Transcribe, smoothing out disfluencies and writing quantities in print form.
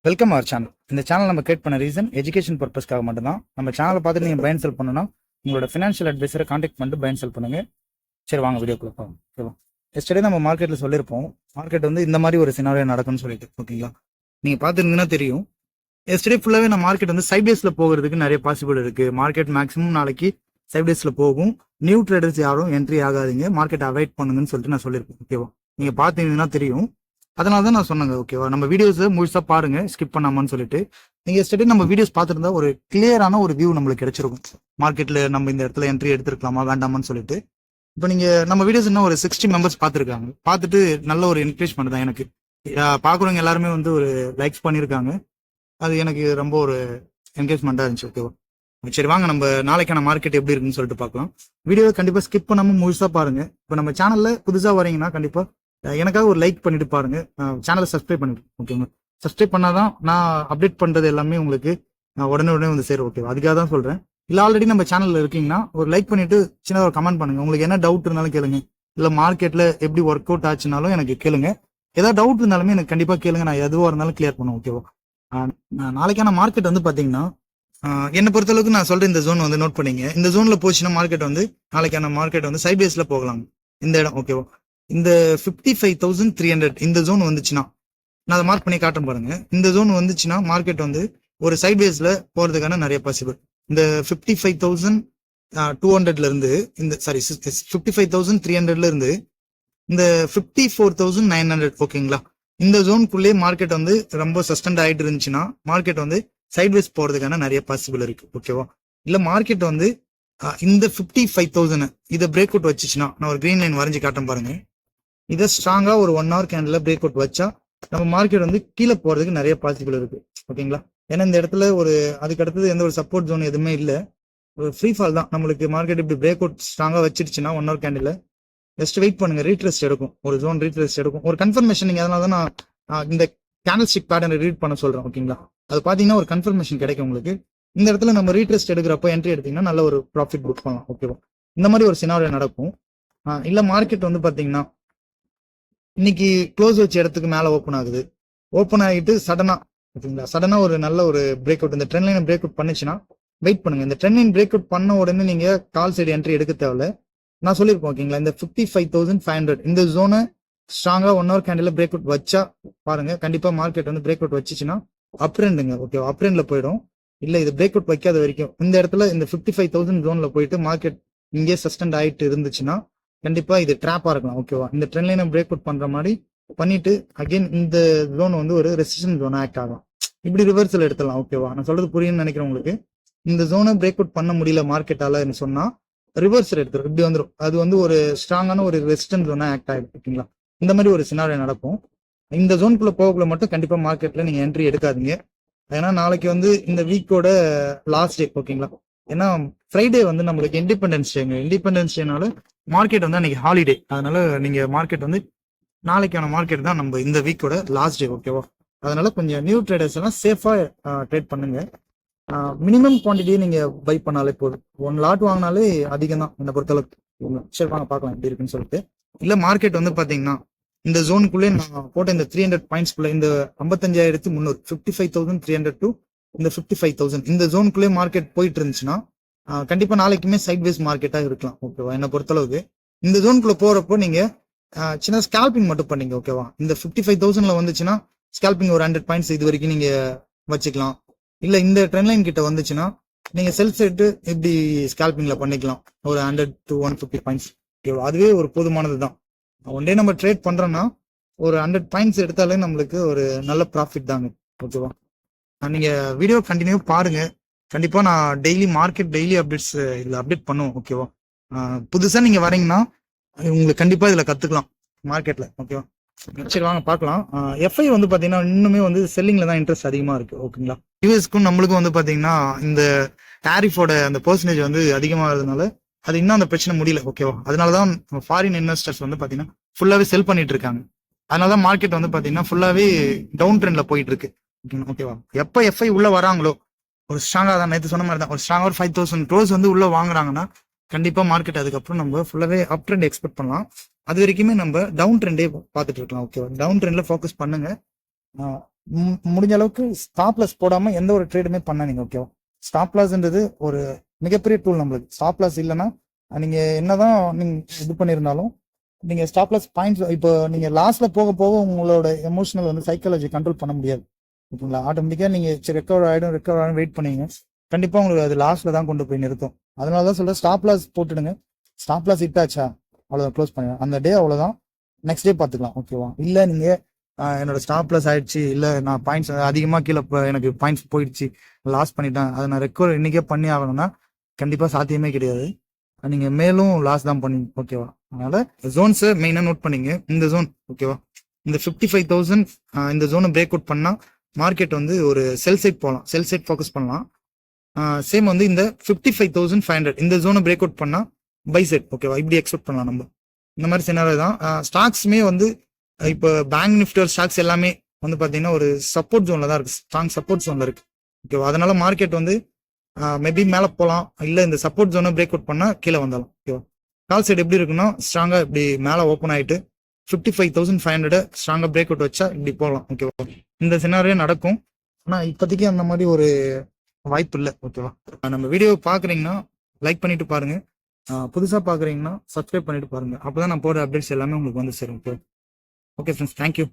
Welcome our channel. இந்த channel நம்ம create பண்ண ரீசன் எஜுகேஷன் பர்பஸ்க்காக மட்டும்தான். நம்ம சேனலை பார்த்துட்டு நீங்கள் பை அண்ட் செல் பண்ணணும்னா உங்களோட ஃபினான்ஷியல் அட்வைசரை கான்டாக்ட் பண்ணிட்டு பை அண்ட் செல் பண்ணுங்க. சரி, வாங்க வீடியோக்குள்ள போகலாம். ஓகேவா? எஸ்டர்டே நம்ம மார்க்கெட்டில் சொல்லியிருப்போம், மார்க்கெட் வந்து இந்த மாதிரி ஒரு சினாரியோ நடக்கும்னு சொல்லிட்டு. ஓகேங்களா? நீங்கள் பார்த்துருந்தீங்கன்னா தெரியும். எஸ்டர்டே ஃபுல்லாகவே நம்ம மார்க்கெட் வந்து சைட்வேஸில் போகிறதுக்கு நிறைய பாசிபிள் இருக்குது. மார்க்கெட் மேக்ஸிமம் நாளைக்கு சைட்வேஸில் போகும். நியூ ட்ரேடர்ஸ் யாரும் என்ட்ரி ஆகாதீங்க, மார்க்கெட் அவாய்ட் பண்ணுங்கன்னு சொல்லிட்டு நான் சொல்லியிருப்பேன். ஓகேவா? நீங்கள் பார்த்தீங்கன்னா தெரியும். அதனால தான் நான் சொன்னேங்க. ஓகேவா? நம்ம வீடியோஸை முழுசா பாருங்க, ஸ்கிப் பண்ணாமன்னு சொல்லிட்டு. நீங்க எஸ்டர்டே நம்ம வீடியோஸ் பார்த்துருந்தா ஒரு கிளியரான ஒரு வியூ நம்மளுக்கு கிடைச்சிருக்கும். மார்க்கெட்ல நம்ம இந்த இடத்துல என்ட்ரி எடுத்துருக்கலாமா வேண்டாமான்னு சொல்லிட்டு. இப்போ நீங்க நம்ம வீடியோஸ் இன்னும் ஒரு 60 மெம்பர்ஸ் பார்த்துருக்காங்க. பார்த்துட்டு நல்ல ஒரு என்கரேஜ்மெண்ட் தான் எனக்கு. பார்க்குறவங்க எல்லாருமே வந்து ஒரு லைக்ஸ் பண்ணியிருக்காங்க. அது எனக்கு ரொம்ப ஒரு என்கரேஜ்மெண்ட்டாக இருந்துச்சு. ஓகேவா? சரி, வாங்க நம்ம நாளைக்கான மார்க்கெட் எப்படி இருக்குன்னு சொல்லிட்டு பார்க்கலாம். வீடியோவை கண்டிப்பாக ஸ்கிப் பண்ணாமல் முழுசா பாருங்க. இப்போ நம்ம சேனல்ல புதுசாக வரீங்கன்னா கண்டிப்பாக எனக்காக ஒரு லைக் பண்ணிட்டு பாருங்க. சேனலை சப்ஸ்கிரைப் பண்ணிட்டு. ஓகேங்க, சப்ஸ்கிரைப் பண்ணாதான் நான் அப்டேட் பண்றது எல்லாமே உங்களுக்கு உடனே வந்து சேரும். ஓகேவா? அதுக்காக தான் சொல்றேன். இல்லை ஆல்ரெடி நம்ம சேனல்ல இருக்கீங்கன்னா ஒரு லைக் பண்ணிட்டு சின்ன ஒரு கமெண்ட் பண்ணுங்க. உங்களுக்கு என்ன டவுட் இருந்தாலும் கேளுங்க. இல்லை மார்க்கெட்ல எப்படி ஒர்க் அவுட் ஆச்சுனாலும் எனக்கு கேளுங்க. ஏதாவது டவுட் இருந்தாலுமே எனக்கு கண்டிப்பா கேளுங்க. நான் எதுவாக இருந்தாலும் கிளியர் பண்ணுவேன். ஓகேவா? நாளைக்கான மார்க்கெட் வந்து பாத்தீங்கன்னா என்னை பொறுத்தளவுக்கு நான் சொல்றேன், இந்த ஜோன் வந்து நோட் பண்ணீங்க. இந்த ஜோன்ல போச்சுன்னா மார்க்கெட் வந்து நாளைக்கான மார்க்கெட் வந்து சைட்வேஸ்ல போகலாம். இந்த இடம் ஓகேவா? இந்த 55,300 இந்த ஜோன் வந்துச்சுன்னா நான் அதை மார்க் பண்ணி காட்டுறேன் பாருங்க. இந்த ஜோன் வந்துச்சுன்னா மார்க்கெட் வந்து ஒரு சைட்வேஸ்ல போறதுக்கான நிறைய பாசிபிள். இந்த 55,200ல இருந்து இந்த 55,300ல இருந்து இந்த 54,900 ஓகேங்களா? இந்த ஜோனுக்குள்ளே மார்க்கெட் வந்து ரொம்ப சஸ்டெண்ட் ஆயிட்டு இருந்துச்சுன்னா மார்க்கெட் வந்து சைட்வேஸ் போறதுக்கான நிறைய பாசிபிள் இருக்கு. ஓகேவா? இல்ல மார்க்கெட் வந்து இந்த 55,000 இதை பிரேக் அவுட் வச்சுச்சுன்னா நான் ஒரு கிரீன் லைன் வரைஞ்சு காட்டுறேன் பாருங்க. இதை ஸ்ட்ராங்கா ஒரு 1 hour கேண்டில் பிரேக் அவுட் வச்சா நம்ம மார்க்கெட் வந்து கீழே போறதுக்கு நிறைய பாசிபிள் இருக்கு. ஓகேங்களா? ஏன்னா இந்த இடத்துல ஒரு அதுக்கு அடுத்தது எந்த ஒரு சப்போர்ட் ஜோன் எதுவுமே இல்லை, ஒரு ஃப்ரீ ஃபால் தான். நம்மளுக்கு மார்க்கெட் இப்படி பிரேக் அவுட் ஸ்ட்ராங்கா வச்சிருச்சுன்னா 1 hour கேண்டில் ஜஸ்ட் வெயிட் பண்ணுங்க. ரீட்ரெஸ்ட் எடுக்கும், ஒரு ஜோன் ரீட்ரெஸ்ட் எடுக்கும், ஒரு கன்ஃபர்மேஷன். நீங்க அதனால தான் நான் இந்த கேண்டில் ஸ்டிக் பேட்டர்னை ரீட் பண்ண சொல்றேன். ஓகேங்களா? அது பாத்தீங்கன்னா ஒரு கன்ஃபர்மேஷன் கிடைக்கும் உங்களுக்கு. இந்த இடத்துல நம்ம ரீட்ரெஸ்ட் எடுக்கிறப்போ என்ட்ரி எடுத்தீங்கன்னா நல்ல ஒரு ப்ராஃபிட் புக் பண்ணலாம். ஓகேவா? இந்த மாதிரி ஒரு சினாரியோ நடக்கும். இல்ல மார்க்கெட் வந்து பாத்தீங்கன்னா இன்னைக்கு க்ளோஸ் வச்ச இடத்துக்கு மேல ஓப்பன் ஆகுது. ஓப்பன் ஆகிட்டு சடனா ஒரு நல்ல ஒரு பிரேக் அவுட், இந்த ட்ரெண்ட் லைன் பிரேக் அவுட் பண்ணுச்சுன்னா வெயிட் பண்ணுங்க. இந்த ட்ரெண்ட் லைன் பிரேக் அவுட் பண்ண உடனே நீங்க கால் சைடு என்ட்ரி எடுக்க தேவையில்ல. நான் சொல்லியிருப்பேன். ஓகேங்களா? இந்த 55,500 இந்த ஜோனை ஸ்ட்ராங்கா 1 hour கேண்டில் பிரேக் அவுட் வச்சா பாருங்க, கண்டிப்பா மார்க்கெட் வந்து பிரேக் அவுட் வச்சுச்சுன்னா அப் ட்ரெண்டுங்க. ஓகே, அப் ட்ரெண்ட்ல போயிடும். இல்ல இது பிரேக் அவுட் வைக்காத வரைக்கும் இந்த இடத்துல இந்த 55,000 ஜோன்ல போயிட்டு மார்க்கெட் இங்கே சஸ்டெண்ட் ஆயிட்டு இருந்துச்சுன்னா கண்டிப்பா இது ட்ராப்பா இருக்கலாம். ஓகேவா? இந்த ட்ரெண்ட் லைனை பிரேக் அவுட் பண்ற மாதிரி பண்ணிட்டு அகைன் இந்த ஜோன் வந்து ஒரு ரெசிஸ்டன்ஸ் ஜோன் ஆக்ட் ஆகும். இப்படி ரிவர்சல் எடுத்துலாம். ஓகேவா? நான் சொல்றது புரியும்னு நினைக்கிறேன் உங்களுக்கு. இந்த ஜோனை பிரேக் அவுட் பண்ண முடியல மார்க்கெட்டால சொன்னா ரிவர்சல் எடுத்துரும், இப்படி வந்துடும். அது வந்து ஒரு ஸ்ட்ராங்கான ஒரு ரெசிஸ்டன்ஸ் ஜோனா ஆக்ட் ஆயிடும். ஓகேங்களா? இந்த மாதிரி ஒரு சினாரியோ நடக்கும். இந்த ஜோனுக்குள்ள போகக்குள்ள மட்டும் கண்டிப்பா மார்க்கெட்ல நீங்க என்ட்ரி எடுக்காதீங்க. ஏன்னா நாளைக்கு வந்து இந்த வீக்கோட லாஸ்ட் டே. ஓகேங்களா? ஏன்னா ஃப்ரைடே வந்து நம்மளுக்கு இண்டிபெண்டன்ஸ் டேங்க. இண்டிபெண்டன்ஸ் டேனால மார்க்கெட் வந்து அன்னைக்கு ஹாலிடே. அதனால நீங்க மார்க்கெட் வந்து நாளைக்கான மார்க்கெட் தான் நம்ம இந்த வீக்கோட லாஸ்ட் டே. ஓகேவா? அதனால கொஞ்சம் நியூ ட்ரேடர்ஸ் எல்லாம் சேஃபா ட்ரேட் பண்ணுங்க. மினிமம் குவான்டிட்டியை நீங்க பை பண்ணாலே போதும். 1 லாட் வாங்கினாலே அதிகம் தான் என்னை பொறுத்தளவுக்கு. சரி, வாங்க பார்க்கலாம் எப்படி இருக்குன்னு சொல்லிட்டு. இல்ல மார்க்கெட் வந்து பாத்தீங்கன்னா இந்த ஜோனுக்குள்ளே நான் போட்ட இந்த 300 பாயிண்ட்ஸ்குள்ள இந்த 55,300 55,300 டு இந்த 55,000 இந்த ஜோனுக்குள்ளே மார்க்கெட் போயிட்டு இருந்துச்சுன்னா கண்டிப்பா நாளைக்குமே சைட்வேஸ் மார்க்கெட்டா இருக்கலாம். ஓகேவா? என்னை பொறுத்தளவுக்கு இந்த ஜோனுக்குள்ள போறப்போ நீங்க சின்ன ஸ்கேல்பிங் மட்டும் பண்ணீங்க. ஓகேவா? இந்த 55,000ல வந்துச்சுன்னா ஸ்கேல்பிங் ஒரு 100 பாயிண்ட்ஸ் இது வரைக்கும் நீங்க வச்சுக்கலாம். இல்ல இந்த ட்ரெண்ட் லைன் கிட்ட வந்துச்சுன்னா நீங்க செல் செட்டு இப்படி ஸ்கேல்பிங்ல பண்ணிக்கலாம், ஒரு 100 to 150 பாயிண்ட்ஸ். ஓகேவா? அதுவே ஒரு போதுமானது தான். ஒன் டே நம்ம ட்ரேட் பண்றோம்னா ஒரு 100 பாயிண்ட்ஸ் எடுத்தாலே நம்மளுக்கு ஒரு நல்ல ப்ராஃபிட் தாங்க. ஓகேவா? நீங்க வீடியோ கண்டினியூ பாருங்க. கண்டிப்பா நான் மார்க்கெட் டெய்லி அப்டேட்ஸ் இதுல அப்டேட் பண்ணுவோம். ஓகேவா? புதுசா நீங்க வரீங்கன்னா உங்களுக்கு கண்டிப்பா இதுல கத்துக்கலாம் மார்க்கெட்ல. ஓகேவா? சரி, வாங்க பார்க்கலாம். எஃப்ஐ வந்து பாத்தீங்கன்னா இன்னுமே வந்து செல்லிங்ல தான் இன்ட்ரெஸ்ட் அதிகமா இருக்கு. ஓகேங்களா? யூஎஸ்க்கும் நம்மளுக்கும் வந்து பாத்தீங்கன்னா இந்த டாரிஃபோட அந்த பெர்சன்டேஜ் வந்து அதிகமாகிறதுனால அது இன்னும் அந்த பிரச்சனை முடியல. ஓகேவா? அதனாலதான் ஃபாரின் இன்வெஸ்டர்ஸ் வந்து பாத்தீங்கன்னா ஃபுல்லாவே செல் பண்ணிட்டு இருக்காங்க. அதனாலதான் மார்க்கெட் வந்து பாத்தீங்கன்னா ஃபுல்லாவே டவுன் ட்ரெண்ட்ல போயிட்டு இருக்கு. ஓகேவா? எப்ப எஃப்ஐ உள்ள வராங்களோ ஒரு ஸ்ட்ராங்கா தான் நேற்று சொன்ன மாதிரி தான் ஒரு ஸ்ட்ராங்கா ஒரு 5,000 க்ரோஸ் வந்து உள்ள வாங்குறாங்கன்னா கண்டிப்பா மார்க்கெட் அதுக்கப்புறம் நம்ம ஃபுல்லாவே அப் ட்ரெண்ட் எக்ஸ்பெக்ட் பண்ணலாம். அது வரைக்குமே நம்ம டவுன் ட்ரெண்டே பார்த்துட்டு இருக்கலாம். ஓகேவா? டவுன் ட்ரெண்ட்ல ஃபோக்கஸ் பண்ணுங்க. முடிஞ்ச அளவுக்கு ஸ்டாப் லாஸ் போடாம எந்த ஒரு ட்ரேடுமே பண்ணாதீங்க. ஓகேவா? ஸ்டாப் லாஸ்ன்றது ஒரு மிகப்பெரிய டூல் நம்மளுக்கு. ஸ்டாப் லாஸ் இல்லைன்னா நீங்க என்னதான் நீங்க இது பண்ணியிருந்தாலும் நீங்க ஸ்டாப் லாஸ் பாயிண்ட்ஸ் இப்போ நீங்க லாஸ்ட்ல போக போக உங்களோட எமோஷனல் வந்து சைக்காலஜி கண்ட்ரோல் பண்ண முடியாது. ஓகேங்களா? ஆட்டோமேட்டிக்கா நீங்க ரெக்கவர் ஆயிடும் வெயிட் பண்ணீங்க, கண்டிப்பா உங்களுக்கு அது லாஸ்ட்ல தான் கொண்டு போய் நிறுத்தும். அதனாலதான் சொல்றேன், ஸ்டாப் லாஸ் போட்டுடுங்க. ஸ்டாப் லாஸ் ஹிட் ஆச்சா அவ்வளவுதான், க்ளோஸ் பண்ணுங்க அந்த டே, அவ்வளவுதான். நெக்ஸ்ட் டே பாத்துக்கலாம். ஓகேவா? இல்ல நீங்க என்னோட ஸ்டாப் லாஸ் ஆயிடுச்சு, இல்ல நான் பாயிண்ட்ஸ் அதிகமா கீழே எனக்கு பாயிண்ட்ஸ் போயிடுச்சு, லாஸ் பண்ணிட்டேன், அதை நான் ரெக்கவர் இன்னைக்கே பண்ணி ஆகணும்னா கண்டிப்பா சாத்தியமே கிடையாது. நீங்க மேலும் லாஸ் தான் பண்ணுவீங்க. ஓகேவா? அதனால ஜோன்ஸை மெயினா நோட் பண்ணீங்க. இந்த ஜோன் ஓகேவா, இந்த 55,000 இந்த ஜோனை பிரேக் அவுட் பண்ணா மார்க்கெட் வந்து ஒரு செல் சைட் போகலாம், செல் சைட் ஃபோக்கஸ் பண்ணலாம். சேம் வந்து இந்த 55,500 இந்த ஜோனை பிரேக் அவுட் பண்ணா பை செட். ஓகேவா? இப்படி எக்ஸ்பெக்ட் பண்ணலாம் நம்ம. இந்த மாதிரி சினாரியோ தான். ஸ்டாக்ஸுமே வந்து இப்போ பேங்க் நிஃப்டி ஸ்டாக்ஸ் எல்லாமே வந்து பாத்தீங்கன்னா ஒரு சப்போர்ட் ஜோன்ல தான் இருக்கு, ஸ்ட்ராங் சப்போர்ட் ஜோன்ல இருக்கு. ஓகேவா? அதனால மார்க்கெட் வந்து மேபி மேல போகலாம், இல்ல இந்த சப்போர்ட் ஜோனை பிரேக் அவுட் பண்ணா கீழே வந்தாலும். ஓகேவா? கால் சைடு எப்படி இருக்குன்னா ஸ்ட்ராங்கா இப்படி மேல ஓப்பன் ஆயிட்டு 55,500 ஸ்ட்ராங்கா பிரேக் அவுட் வச்சா இப்படி போகலாம். ஓகேவா? இந்த சினாரியோ நடக்கும். ஆனா இப்போதைக்கு அந்த மாதிரி ஒரு வாய்ப்பு இல்லை. ஓகேவா? நம்ம வீடியோ பாக்குறீங்கன்னா லைக் பண்ணிட்டு பாருங்க, புதுசா பாக்குறீங்கன்னா சப்ஸ்கிரைப் பண்ணிட்டு பாருங்க. அப்பதான் நான் போடுற அப்டேட்ஸ் எல்லாமே உங்களுக்கு வந்து சேரும். Okay friends, thank you.